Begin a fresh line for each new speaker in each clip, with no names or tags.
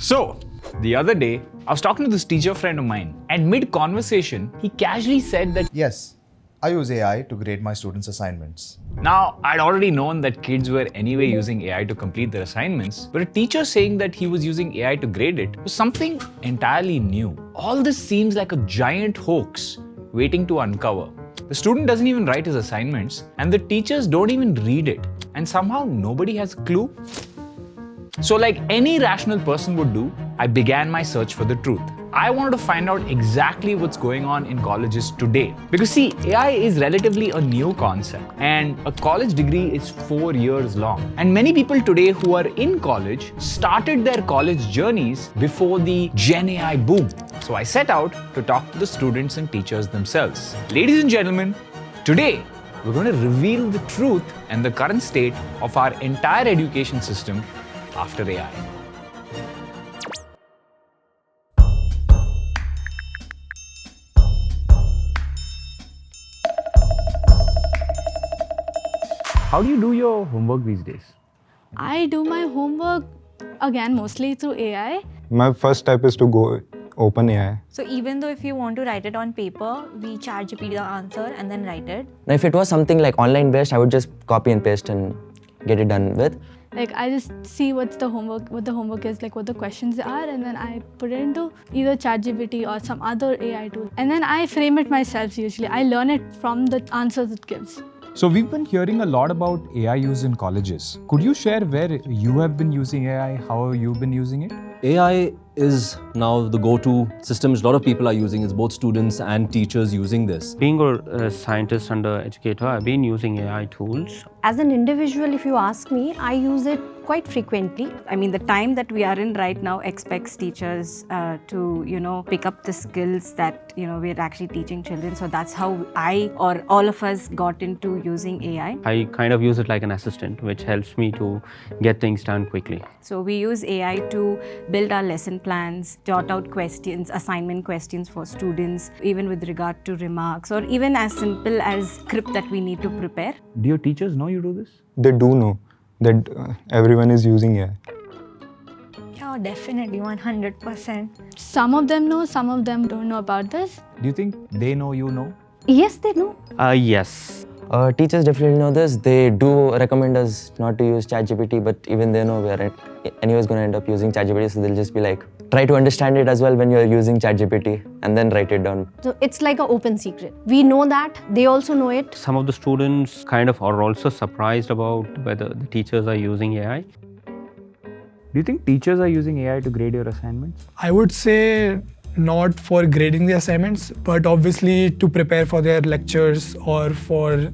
So, the other day, I was talking to this teacher friend of mine, and mid-conversation, he casually said that,
Yes, I use AI to grade my students' assignments.
now, I'd already known that kids were anyway using AI to complete their assignments, but a teacher saying that he was using AI to grade it was something entirely new. All this seems like a giant hoax waiting to uncover. The student doesn't even write his assignments, and the teachers don't even read it, and somehow nobody has a clue. So like any rational person would do, I began my search for the truth. I wanted to find out exactly what's going on in colleges today. Because see, AI is relatively a new concept, and a college degree is 4 years long. And many people today who are in college started their college journeys before the Gen AI boom. So I set out to talk to the students and teachers themselves. Ladies and gentlemen, today we're going to reveal the truth and the current state of our entire education system after AI. How do you do your homework these days?
I do my homework again mostly through AI.
My first step is to go open AI.
So even though if you want to write it on paper, we ChatGPT the answer and then write it.
Now, if it was something like online based, I would just copy and paste and get it done with.
Like I just see what the homework is, like what the questions are, and then I put it into either ChatGPT or some other AI tool. And then I frame it myself usually. I learn it from the answers it gives.
So we've been hearing a lot about AI use in colleges. Could you share where you have been using AI, how you've been using it?
AI is now the go-to system a lot of people are using. It's both students and teachers using this.
Being a scientist and an educator, I've been using AI tools.
As an individual, if you ask me, I use it quite frequently.
I mean, the time that we are in right now expects teachers to, pick up the skills that, we're actually teaching children. So that's how I or all of us got into using AI.
I kind of use it like an assistant, which helps me to get things done quickly.
So we use AI to build our lesson plans, jot out questions, assignment questions for students, even with regard to remarks, or even as simple as script that we need to prepare.
Do your teachers know you do this?
They do know that everyone is using AI.
Yeah, definitely, 100%.
Some of them know, some of them don't know about this.
Do you think they know you know?
Yes, they know.
Yes.
Teachers definitely know this. They do recommend us not to use ChatGPT, but even they know we are anyways going to end up using ChatGPT, so they'll just be like, try to understand it as well when you're using ChatGPT and then write it down.
So it's like an open secret. We know that, they also know it.
Some of the students kind of are also surprised about whether the teachers are using AI.
Do you think teachers are using AI to grade your assignments?
I would say not for grading the assignments, but obviously to prepare for their lectures or for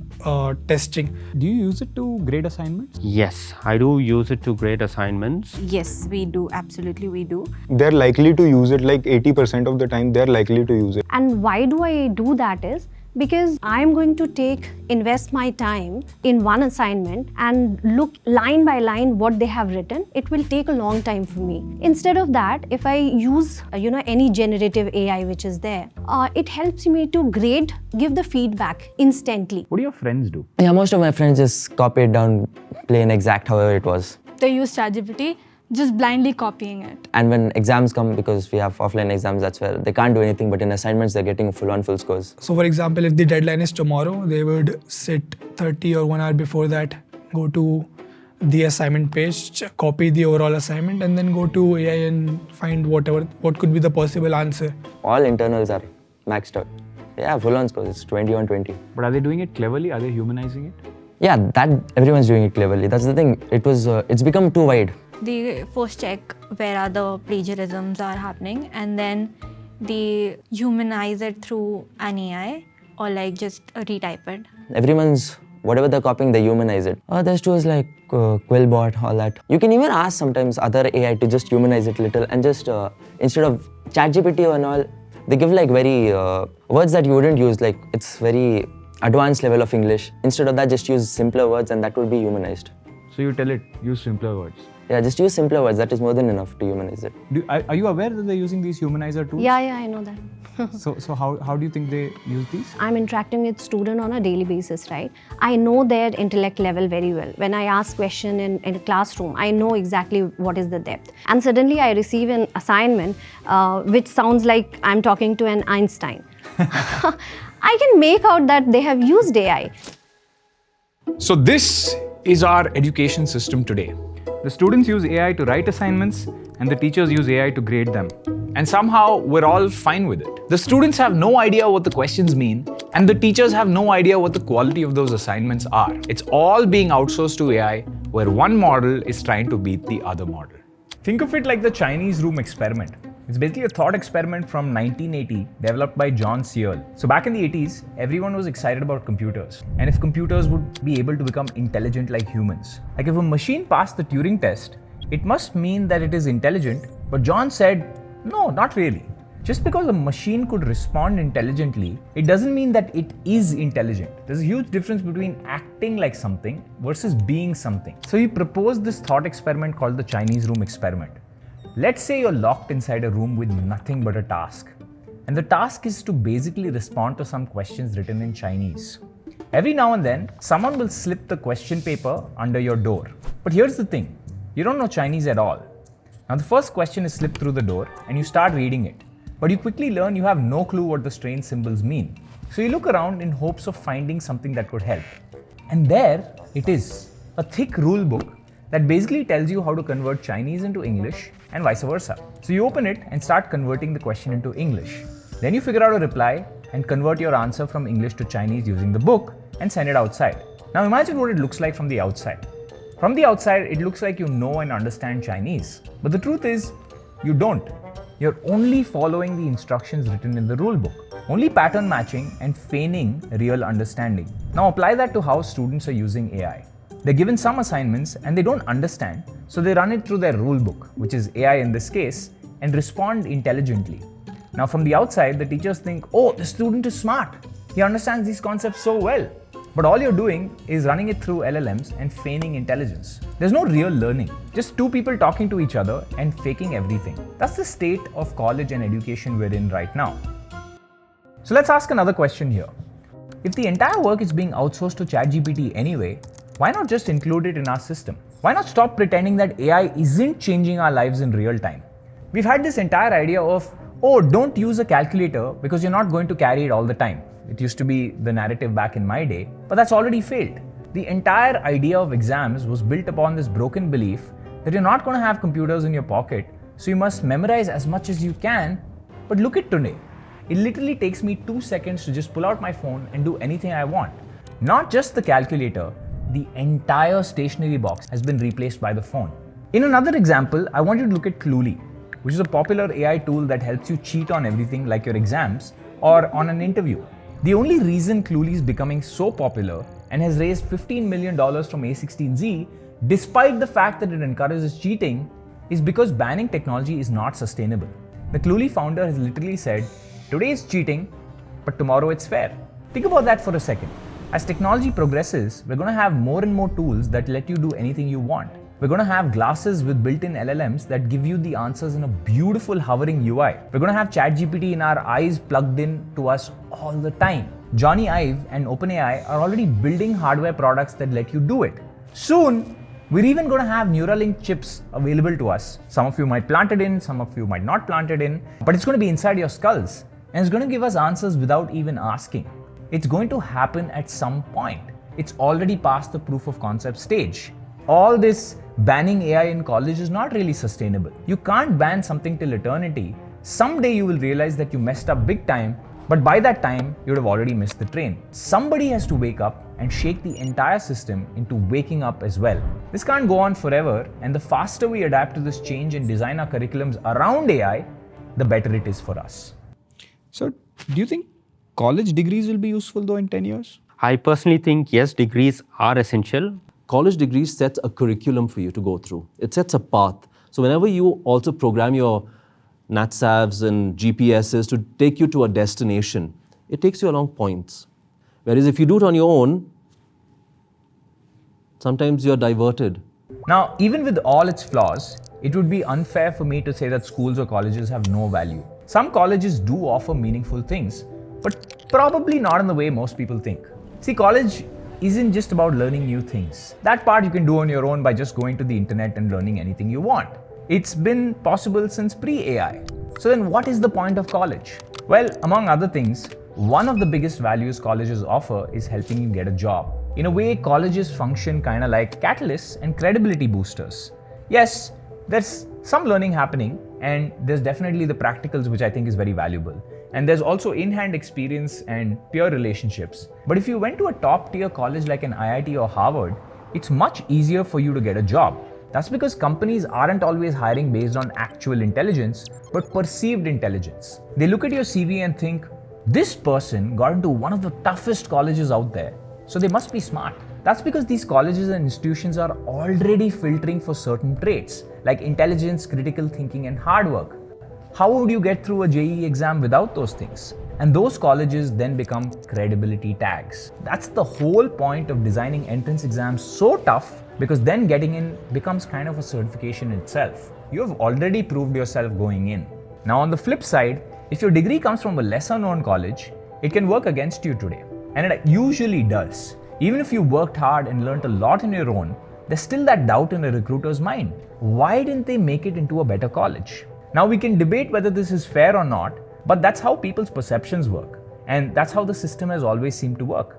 testing.
Do you use it to grade assignments?
Yes, I do use it to grade assignments.
Yes, we do. Absolutely, we do.
They're likely to use it, like 80% of the time they're likely to use it.
And why do I do that is because I'm going to invest my time in one assignment and look line by line what they have written. It will take a long time for me. Instead of that, if I use any generative AI which is there, it helps me to grade, give the feedback instantly.
What do your friends do?
Yeah, most of my friends just copy it down, plain exact however it was.
They use ChatGPT, just blindly copying it.
And when exams come, because we have offline exams, that's where they can't do anything, but in assignments, they're getting full scores.
So for example, if the deadline is tomorrow, they would sit 30 or 1 hour before that, go to the assignment page, copy the overall assignment, and then go to AI and find what could be the possible answer.
All internals are maxed out. Yeah, full-on scores, it's 20 on 20.
But are they doing it cleverly? Are they humanizing it?
Yeah, that everyone's doing it cleverly. That's the thing. It's become too wide.
They first check where are the plagiarisms are happening, and then they humanize it through an AI or like just retype it.
Everyone's, whatever they're copying, they humanize it. There's tools like Quillbot, all that. You can even ask sometimes other AI to just humanize it a little and just, instead of ChatGPT and all, they give like very, words that you wouldn't use, like it's very advanced level of English. Instead of that, just use simpler words and that would be humanized.
So you tell it, use simpler words.
Yeah, just use simpler words. That is more than enough to humanize it.
Are you aware that they're using these humanizer tools?
Yeah, I know that.
So how do you think they use these?
I'm interacting with student on a daily basis, right? I know their intellect level very well. When I ask question in a classroom, I know exactly what is the depth. And suddenly I receive an assignment which sounds like I'm talking to an Einstein. I can make out that they have used AI.
So this is our education system today. The students use AI to write assignments and the teachers use AI to grade them. And somehow we're all fine with it. The students have no idea what the questions mean and the teachers have no idea what the quality of those assignments are. It's all being outsourced to AI where one model is trying to beat the other model. Think of it like the Chinese room experiment. It's basically a thought experiment from 1980 developed by John Searle. So back in the 80s, everyone was excited about computers. And if computers would be able to become intelligent like humans. Like if a machine passed the Turing test, it must mean that it is intelligent. But John said, no, not really. Just because a machine could respond intelligently, it doesn't mean that it is intelligent. There's a huge difference between acting like something versus being something. So he proposed this thought experiment called the Chinese room experiment. Let's say you're locked inside a room with nothing but a task. And the task is to basically respond to some questions written in Chinese. Every now and then, someone will slip the question paper under your door. But here's the thing, you don't know Chinese at all. Now the first question is slipped through the door and you start reading it. But you quickly learn you have no clue what the strange symbols mean. So you look around in hopes of finding something that could help. And there it is, a thick rule book that basically tells you how to convert Chinese into English and vice versa. So you open it and start converting the question into English. Then you figure out a reply and convert your answer from English to Chinese using the book and send it outside. Now imagine what it looks like from the outside. From the outside, it looks like you know and understand Chinese. But the truth is, you don't. You're only following the instructions written in the rule book. Only pattern matching and feigning real understanding. Now apply that to how students are using AI. They're given some assignments and they don't understand, so they run it through their rule book, which is AI in this case, and respond intelligently. Now from the outside, the teachers think, oh, the student is smart. He understands these concepts so well. But all you're doing is running it through LLMs and feigning intelligence. There's no real learning, just two people talking to each other and faking everything. That's the state of college and education we're in right now. So let's ask another question here. If the entire work is being outsourced to ChatGPT anyway, why not just include it in our system? Why not stop pretending that AI isn't changing our lives in real time? We've had this entire idea of, oh, don't use a calculator because you're not going to carry it all the time. It used to be the narrative back in my day, but that's already failed. The entire idea of exams was built upon this broken belief that you're not going to have computers in your pocket, so you must memorize as much as you can. But look at today. It literally takes me 2 seconds to just pull out my phone and do anything I want. Not just the calculator, the entire stationery box has been replaced by the phone. In another example, I want you to look at Cluely, which is a popular AI tool that helps you cheat on everything like your exams or on an interview. The only reason Cluely is becoming so popular and has raised $15 million from A16Z, despite the fact that it encourages cheating, is because banning technology is not sustainable. The Cluely founder has literally said, today is cheating, but tomorrow it's fair. Think about that for a second. As technology progresses, we're going to have more and more tools that let you do anything you want. We're going to have glasses with built-in LLMs that give you the answers in a beautiful hovering UI. We're going to have ChatGPT in our eyes plugged in to us all the time. Johnny Ive and OpenAI are already building hardware products that let you do it. Soon, we're even going to have Neuralink chips available to us. Some of you might plant it in, some of you might not plant it in, but it's going to be inside your skulls. And it's going to give us answers without even asking. It's going to happen at some point. It's already past the proof of concept stage. All this banning AI in college is not really sustainable. You can't ban something till eternity. Someday you will realize that you messed up big time, but by that time, you would have already missed the train. Somebody has to wake up and shake the entire system into waking up as well. This can't go on forever, and the faster we adapt to this change and design our curriculums around AI, the better it is for us.
So, do you think college degrees will be useful though in 10 years?
I personally think yes, degrees are essential.
College degrees sets a curriculum for you to go through. It sets a path. So whenever you also program your NatSavs and GPSs to take you to a destination, it takes you along points. Whereas if you do it on your own, Sometimes you're diverted.
Now, even with all its flaws, it would be unfair for me to say that schools or colleges have no value. Some colleges do offer meaningful things, but probably not in the way most people think. See, college isn't just about learning new things. That part you can do on your own by just going to the internet and learning anything you want. It's been possible since pre-AI. So then what is the point of college? Well, among other things, one of the biggest values colleges offer is helping you get a job. In a way, colleges function kind of like catalysts and credibility boosters. Yes, there's some learning happening, and there's definitely the practicals, which I think is very valuable. And there's also in-hand experience and peer relationships. But if you went to a top-tier college like an IIT or Harvard, it's much easier for you to get a job. That's because companies aren't always hiring based on actual intelligence, but perceived intelligence. They look at your CV and think, this person got into one of the toughest colleges out there, so they must be smart. That's because these colleges and institutions are already filtering for certain traits, like intelligence, critical thinking, and hard work. How would you get through a JEE exam without those things? And those colleges then become credibility tags. That's the whole point of designing entrance exams so tough, because then getting in becomes kind of a certification itself. You have already proved yourself going in. Now, on the flip side, if your degree comes from a lesser known college, it can work against you today. And it usually does. Even if you worked hard and learned a lot on your own, there's still that doubt in a recruiter's mind. Why didn't they make it into a better college? Now, we can debate whether this is fair or not, but that's how people's perceptions work. And that's how the system has always seemed to work.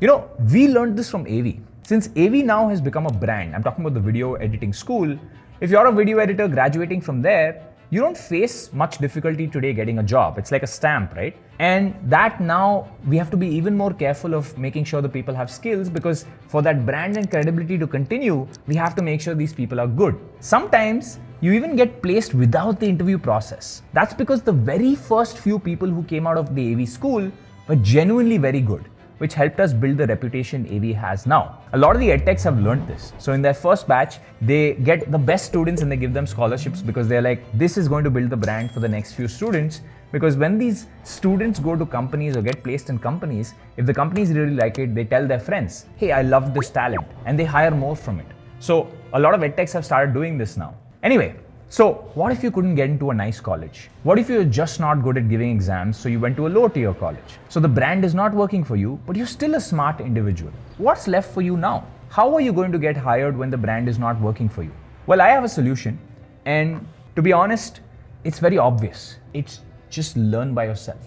You know, we learned this from AV. Since AV now has become a brand, I'm talking about the video editing school. If you're a video editor graduating from there, you don't face much difficulty today getting a job. It's like a stamp, right? And that now we have to be even more careful of making sure the people have skills, because for that brand and credibility to continue, we have to make sure these people are good. Sometimes you even get placed without the interview process. That's because the very first few people who came out of the AV school were genuinely very good, which helped us build the reputation AV has now. A lot of the edtechs have learned this. So in their first batch, they get the best students and they give them scholarships, because they're like, this is going to build the brand for the next few students. Because when these students go to companies or get placed in companies, if the companies really like it, they tell their friends, hey, I love this talent, and they hire more from it. So a lot of edtechs have started doing this now. Anyway, so what if you couldn't get into a nice college? What if you're just not good at giving exams, so you went to a low-tier college? So the brand is not working for you, but you're still a smart individual. What's left for you now? How are you going to get hired when the brand is not working for you? Well, I have a solution, and to be honest, it's very obvious. It's just learn by yourself.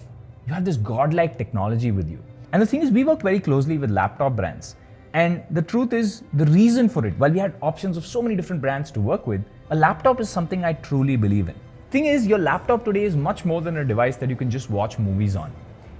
You have this godlike technology with you. And the thing is, we work very closely with laptop brands. And the truth is, the reason for it, while we had options of so many different brands to work with, a laptop is something I truly believe in. Thing is, your laptop today is much more than a device that you can just watch movies on.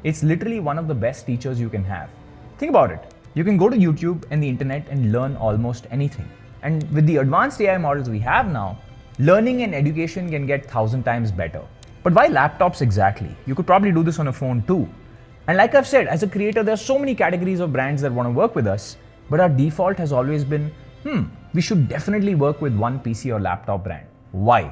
It's literally one of the best teachers you can have. Think about it. You can go to YouTube and the internet and learn almost anything. And with the advanced AI models we have now, learning and education can get 1,000 times better. But why laptops exactly? You could probably do this on a phone too. And like I've said, as a creator, there are so many categories of brands that want to work with us, but our default has always been, we should definitely work with one PC or laptop brand. Why?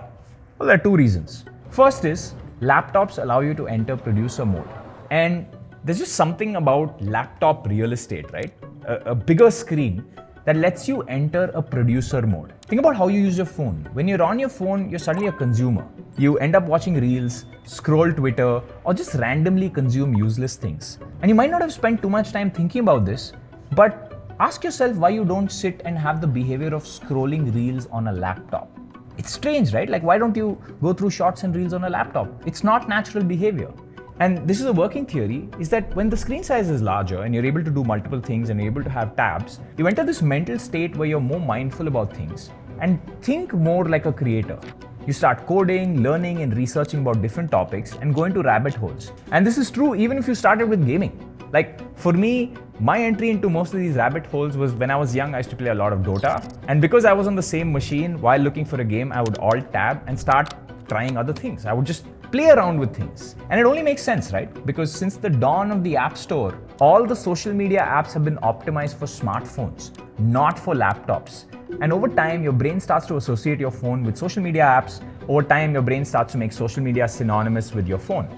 Well, there are two reasons. First is, laptops allow you to enter producer mode. And there's just something about laptop real estate, right? A bigger screen that lets you enter a producer mode. Think about how you use your phone. When you're on your phone, you're suddenly a consumer. You end up watching reels, scroll Twitter, or just randomly consume useless things. And you might not have spent too much time thinking about this, but ask yourself why you don't sit and have the behavior of scrolling reels on a laptop. It's strange, right? Like, why don't you go through shorts and reels on a laptop? It's not natural behavior. And this is a working theory, is that when the screen size is larger and you're able to do multiple things and you're able to have tabs, you enter this mental state where you're more mindful about things and think more like a creator. You start coding, learning, and researching about different topics and go into rabbit holes. And this is true even if you started with gaming. Like, for me, my entry into most of these rabbit holes was when I was young. I used to play a lot of Dota. And because I was on the same machine while looking for a game, I would alt-tab and start trying other things. I would just play around with things. And it only makes sense, right? Because since the dawn of the App Store, all the social media apps have been optimized for smartphones, not for laptops. And over time, your brain starts to associate your phone with social media apps. Over time, your brain starts to make social media synonymous with your phone.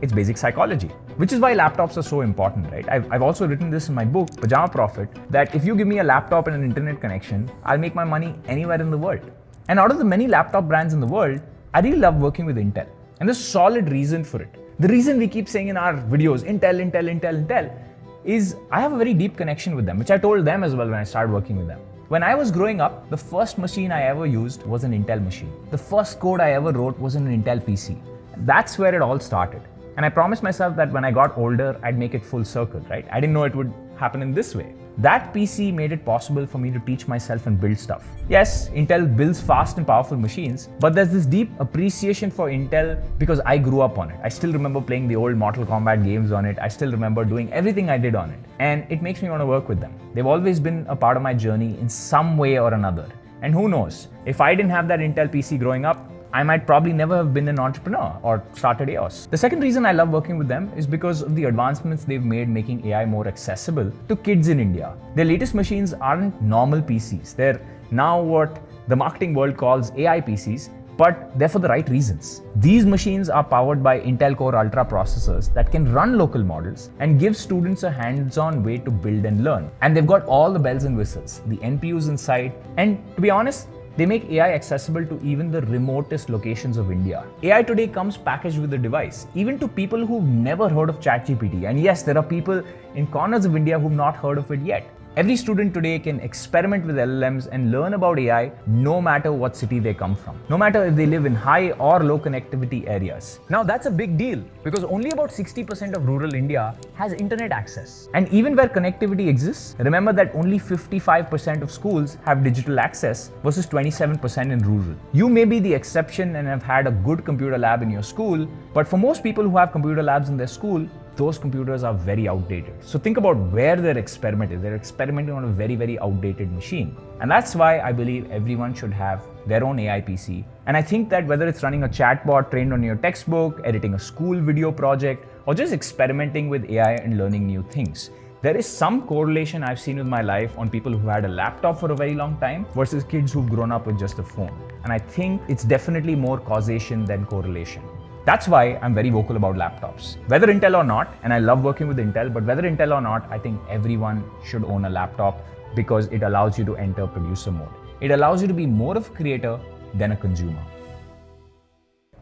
It's basic psychology, which is why laptops are so important, right? I've also written this in my book, Pajama Profit, that if you give me a laptop and an internet connection, I'll make my money anywhere in the world. And out of the many laptop brands in the world, I really love working with Intel. And there's solid reason for it. The reason we keep saying in our videos, Intel, is I have a very deep connection with them, which I told them as well when I started working with them. When I was growing up, the first machine I ever used was an Intel machine. The first code I ever wrote was on an Intel PC. That's where it all started. And I promised myself that when I got older, I'd make it full circle, right? I didn't know it would happen in this way. That PC made it possible for me to teach myself and build stuff. Yes, Intel builds fast and powerful machines, but there's this deep appreciation for Intel because I grew up on it. I still remember playing the old Mortal Kombat games on it. I still remember doing everything I did on it. And it makes me want to work with them. They've always been a part of my journey in some way or another. And who knows, if I didn't have that Intel PC growing up, I might probably never have been an entrepreneur or started EOS. The second reason I love working with them is because of the advancements they've made making AI more accessible to kids in India. Their latest machines aren't normal PCs. They're now what the marketing world calls AI PCs, but they're for the right reasons. These machines are powered by Intel Core Ultra processors that can run local models and give students a hands-on way to build and learn. And they've got all the bells and whistles, the NPUs inside, and to be honest, they make AI accessible to even the remotest locations of India. AI today comes packaged with the device, even to people who've never heard of ChatGPT. And yes, there are people in corners of India who've not heard of it yet. Every student today can experiment with LLMs and learn about AI no matter what city they come from, no matter if they live in high or low connectivity areas. Now that's a big deal because only about 60% of rural India has internet access. And even where connectivity exists, remember that only 55% of schools have digital access versus 27% in rural. You may be the exception and have had a good computer lab in your school, but for most people who have computer labs in their school, those computers are very outdated. So think about where they're experimenting. They're experimenting on a very, very outdated machine. And that's why I believe everyone should have their own AI PC. And I think that whether it's running a chatbot trained on your textbook, editing a school video project, or just experimenting with AI and learning new things, there is some correlation I've seen with my life on people who had a laptop for a very long time versus kids who've grown up with just a phone. And I think it's definitely more causation than correlation. That's why I'm very vocal about laptops. Whether Intel or not, and I love working with Intel, but whether Intel or not, I think everyone should own a laptop because it allows you to enter producer mode. It allows you to be more of a creator than a consumer.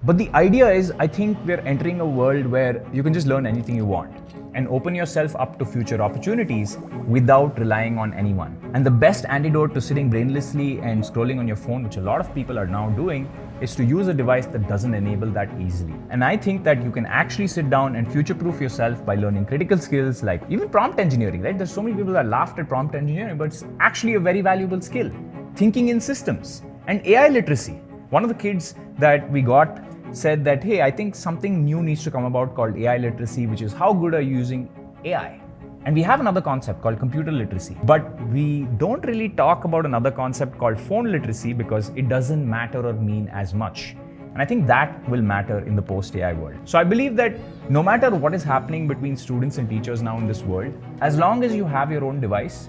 But the idea is, I think we're entering a world where you can just learn anything you want and open yourself up to future opportunities without relying on anyone. And the best antidote to sitting brainlessly and scrolling on your phone, which a lot of people are now doing, is to use a device that doesn't enable that easily. And I think that you can actually sit down and future-proof yourself by learning critical skills like even prompt engineering, right? There's so many people that laughed at prompt engineering, but it's actually a very valuable skill. Thinking in systems and AI literacy. One of the kids that we got said that, hey, I think something new needs to come about called AI literacy, which is how good are you using AI? And we have another concept called computer literacy, but we don't really talk about another concept called phone literacy because it doesn't matter or mean as much. And I think that will matter in the post-AI world. So I believe that no matter what is happening between students and teachers now in this world, as long as you have your own device,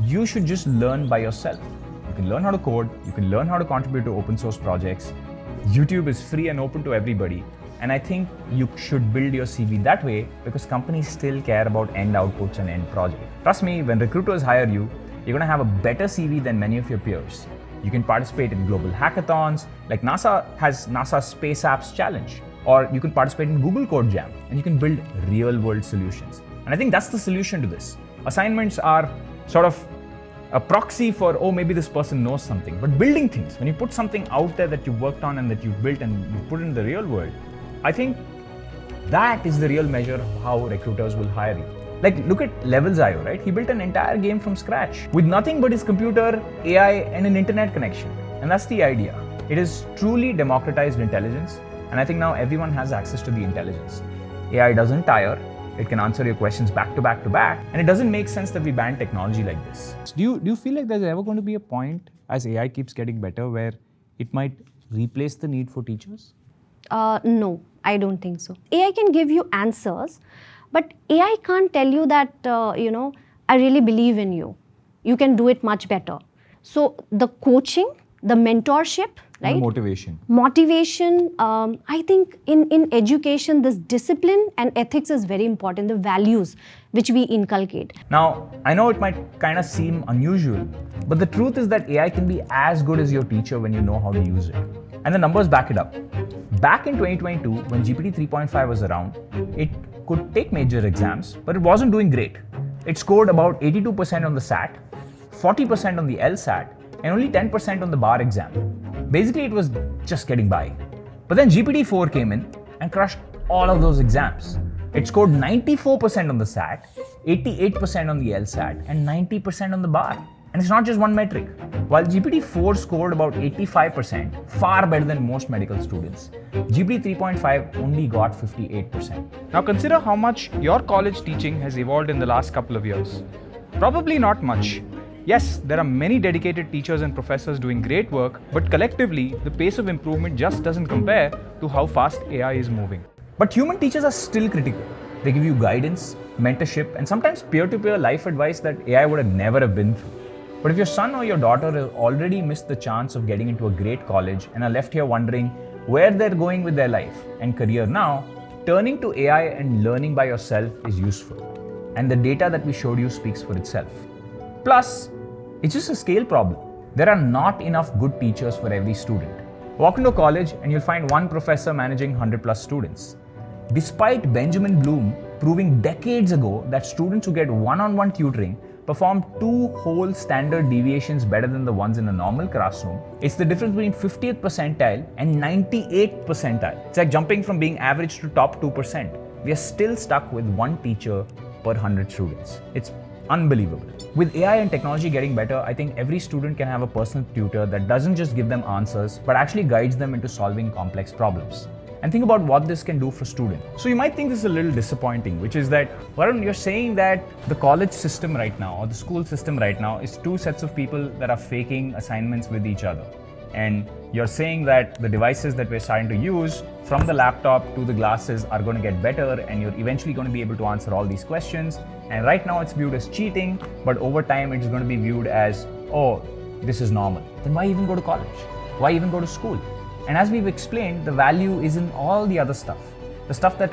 you should just learn by yourself. You can learn how to code, you can learn how to contribute to open source projects. YouTube is free and open to everybody. And I think you should build your CV that way because companies still care about end outputs and end project. Trust me, when recruiters hire you, you're going to have a better CV than many of your peers. You can participate in global hackathons, like NASA has NASA Space Apps Challenge, or you can participate in Google Code Jam, and you can build real world solutions. And I think that's the solution to this. Assignments are sort of a proxy for, oh, maybe this person knows something, but building things, when you put something out there that you worked on and that you built and you put it in the real world, I think that is the real measure of how recruiters will hire you. Like, look at Levels.io, right? He built an entire game from scratch with nothing but his computer, AI, and an internet connection. And that's the idea. It is truly democratized intelligence. And I think now everyone has access to the intelligence. AI doesn't tire. It can answer your questions back to back to back. And it doesn't make sense that we ban technology like this.
Do you feel like there's ever going to be a point as AI keeps getting better where it might replace the need for teachers?
No, I don't think so. AI can give you answers, but AI can't tell you that, I really believe in you. You can do it much better. So the coaching the mentorship, right?
Motivation.
Motivation. I think in education, this discipline and ethics is very important, the values which we inculcate.
Now, I know it might kind of seem unusual, but the truth is that AI can be as good as your teacher when you know how to use it. And the numbers back it up. Back in 2022, when GPT 3.5 was around, it could take major exams, but it wasn't doing great. It scored about 82% on the SAT, 40% on the LSAT, and only 10% on the bar exam. Basically, it was just getting by. But then GPT-4 came in and crushed all of those exams. It scored 94% on the SAT, 88% on the LSAT, and 90% on the bar. And it's not just one metric. While GPT-4 scored about 85%, far better than most medical students, GPT 3.5 only got 58%.
Now consider how much your college teaching has evolved in the last couple of years. Probably not much. Yes, there are many dedicated teachers and professors doing great work, but collectively, the pace of improvement just doesn't compare to how fast AI is moving.
But human teachers are still critical. They give you guidance, mentorship, and sometimes peer-to-peer life advice that AI would have never been through. But if your son or your daughter has already missed the chance of getting into a great college and are left here wondering where they're going with their life and career now, turning to AI and learning by yourself is useful. And the data that we showed you speaks for itself. Plus, it's just a scale problem. There are not enough good teachers for every student. Walk into college and you'll find one professor managing 100+ students. Despite Benjamin Bloom proving decades ago that students who get one-on-one tutoring perform 2 whole standard deviations better than the ones in a normal classroom, it's the difference between 50th percentile and 98th percentile. It's like jumping from being average to top 2%. We are still stuck with one teacher per 100 students. It's unbelievable. With AI and technology getting better, I think every student can have a personal tutor that doesn't just give them answers, but actually guides them into solving complex problems. And think about what this can do for students. So you might think this is a little disappointing, which is that, Varun, you're saying that the college system right now, or the school system right now, is 2 sets of people that are faking assignments with each other. And you're saying that the devices that we're starting to use, from the laptop to the glasses, are going to get better, and you're eventually going to be able to answer all these questions. And right now it's viewed as cheating, but over time it's going to be viewed as, oh, this is normal. Then why even go to college? Why even go to school? And as we've explained, the value is in all the other stuff. The stuff that,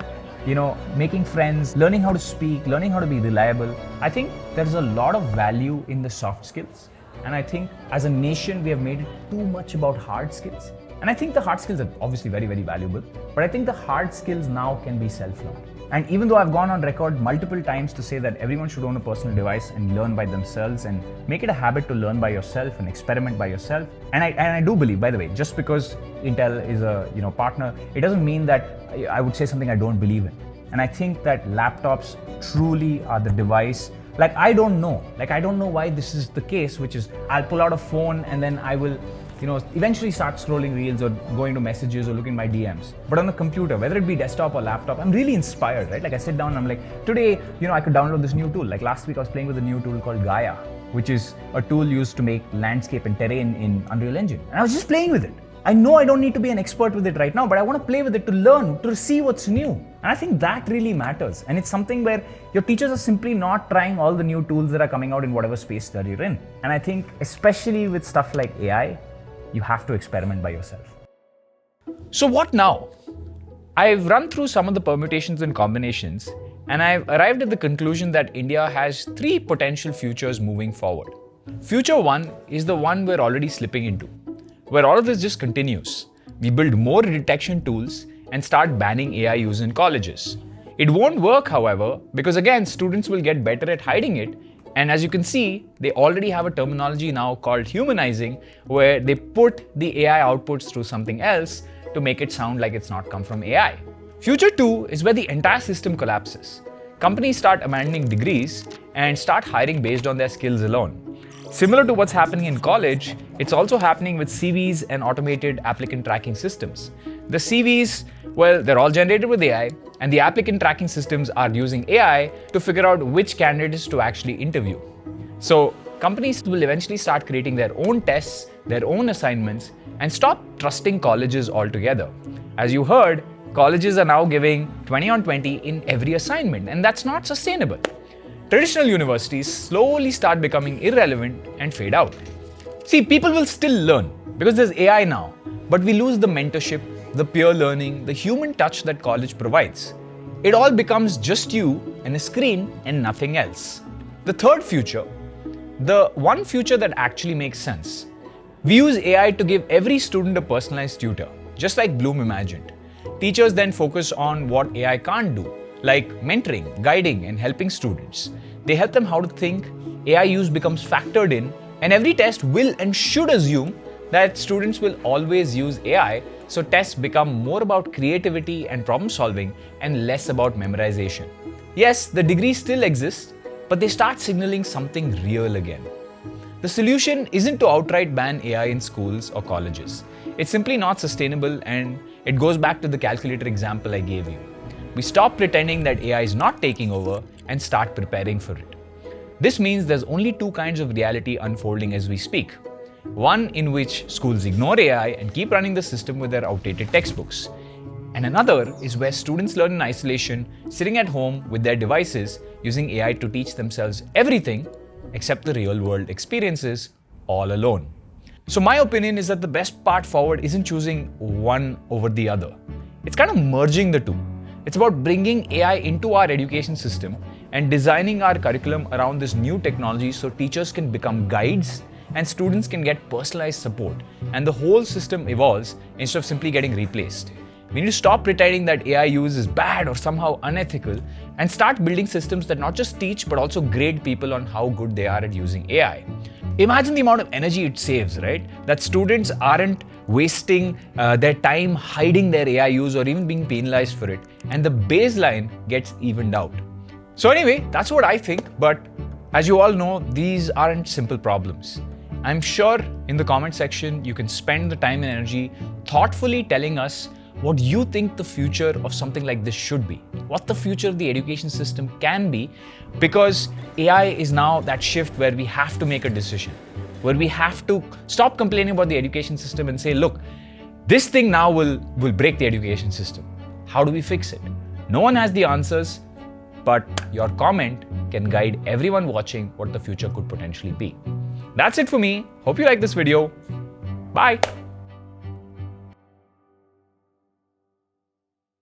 making friends, learning how to speak, learning how to be reliable. I think there's a lot of value in the soft skills. And I think as a nation, we have made it too much about hard skills. And I think the hard skills are obviously very, very valuable. But I think the hard skills now can be self-learned. And even though I've gone on record multiple times to say that everyone should own a personal device and learn by themselves and make it a habit to learn by yourself and experiment by yourself. And I do believe, by the way, just because Intel is a partner, it doesn't mean that I would say something I don't believe in. And I think that laptops truly are the device. I don't know why this is the case, which is I'll pull out a phone and then I will eventually start scrolling reels or going to messages or looking at my DMs. But on the computer, whether it be desktop or laptop, I'm really inspired, right? I sit down and I'm like, today, I could download this new tool. Last week I was playing with a new tool called Gaia, which is a tool used to make landscape and terrain in Unreal Engine. And I was just playing with it. I know I don't need to be an expert with it right now, but I want to play with it to learn, to see what's new. And I think that really matters. And it's something where your teachers are simply not trying all the new tools that are coming out in whatever space that you're in. And I think especially with stuff like AI, you have to experiment by yourself. So what now? I've run through some of the permutations and combinations, and I've arrived at the conclusion that India has 3 potential futures moving forward. Future 1 is the one we're already slipping into, where all of this just continues. We build more detection tools and start banning AI use in colleges. It won't work, however, because again, students will get better at hiding it. And as you can see, they already have a terminology now called humanizing, where they put the AI outputs through something else to make it sound like it's not come from AI. Future 2 is where the entire system collapses. Companies start abandoning degrees and start hiring based on their skills alone. Similar to what's happening in college, it's also happening with CVs and automated applicant tracking systems. The CVs, well, they're all generated with AI, and the applicant tracking systems are using AI to figure out which candidates to actually interview. So companies will eventually start creating their own tests, their own assignments, and stop trusting colleges altogether. As you heard, colleges are now giving 20 on 20 in every assignment, and that's not sustainable. Traditional universities slowly start becoming irrelevant and fade out. See, people will still learn because there's AI now, but we lose the mentorship, the peer learning, the human touch that college provides. It all becomes just you and a screen and nothing else. The third future, the one future that actually makes sense. We use AI to give every student a personalized tutor, just like Bloom imagined. Teachers then focus on what AI can't do, like mentoring, guiding, and helping students. They help them how to think, AI use becomes factored in, and every test will and should assume that students will always use AI, so tests become more about creativity and problem solving and less about memorization. Yes, the degree still exists, but they start signaling something real again. The solution isn't to outright ban AI in schools or colleges. It's simply not sustainable, and it goes back to the calculator example I gave you. We stop pretending that AI is not taking over and start preparing for it. This means there's only two kinds of reality unfolding as we speak. One in which schools ignore AI and keep running the system with their outdated textbooks. And another is where students learn in isolation, sitting at home with their devices, using AI to teach themselves everything except the real world experiences all alone. So my opinion is that the best path forward isn't choosing one over the other. It's kind of merging the two. It's about bringing AI into our education system and designing our curriculum around this new technology so teachers can become guides and students can get personalized support, and the whole system evolves instead of simply getting replaced. We need to stop pretending that AI use is bad or somehow unethical and start building systems that not just teach but also grade people on how good they are at using AI. Imagine the amount of energy it saves, right? That students aren't wasting their time hiding their AI use or even being penalized for it, and the baseline gets evened out. So anyway, that's what I think, but as you all know, these aren't simple problems. I'm sure in the comment section you can spend the time and energy thoughtfully telling us what you think the future of something like this should be, what the future of the education system can be, because AI is now that shift where we have to make a decision, where we have to stop complaining about the education system and say, look, this thing now will break the education system. How do we fix it? No one has the answers, but your comment can guide everyone watching what the future could potentially be. That's it for me. Hope you like this video. Bye.